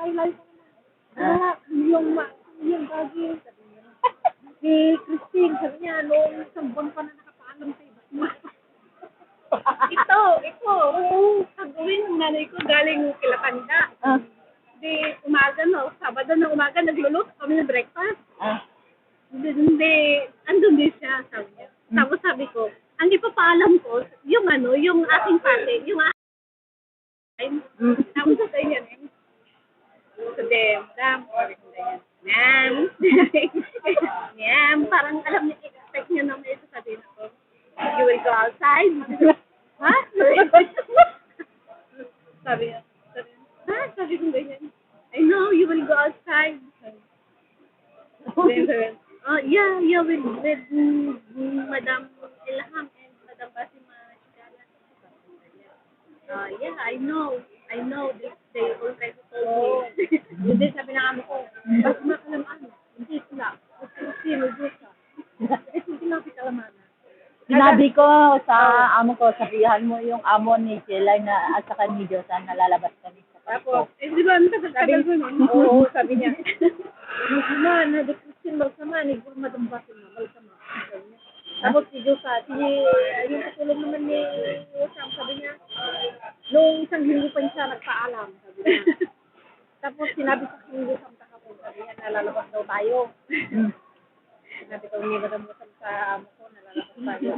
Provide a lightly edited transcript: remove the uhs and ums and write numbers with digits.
highlight ko naman. Yung gagi. Si Christine, sabi niya, noong isang buwan pa na nakapaalam sa iba. ito. Oo, sabihin ng nanay ko, galing kila Kanda. Di, umaga no, Sabado na umaga, nagluluto kami ng breakfast. Hindi, andun din siya, sabi niya. Tapos sabi ko, ang ipapaalam ko, yung yung aking pate, yung aking, tapos sabi niya, today, madam, sabi ko ganyan, ma'am, ma'am, parang alam niya, expect niya na may sasabihin ako, you will go outside? Ha? Sabi niya, sabi ko ganyan, I know, you will go outside. Yeah, with Madam Ilham and Madam Basima Shigala. Yeah, I know. They already told me. Hindi, sabi ng amo ko, Basima kalamaan. Hindi sila. Sino siya? Hindi lang si Kalamana. Sinabi ko sa amo ko, sabihan mo yung amo ni Jelay na at saka ni Diyosan na lalabas kami sa Tapos, di ba, ang tagal ko nun? Oo, sabi niya. Ma, na-depression malsama, ni Madam Basima, malsama. Tapos si Diyosa, yung katulad naman ni Sam, sabi niya, nung isang linggo pa siya nagpaalam, sabi niya. Tapos sinabi sa akin ni Sam kahapon, sabi niya, nalalabas daw tayo. Sinabi ko ni Madam Basima sa amo ko, nalalabas tayo.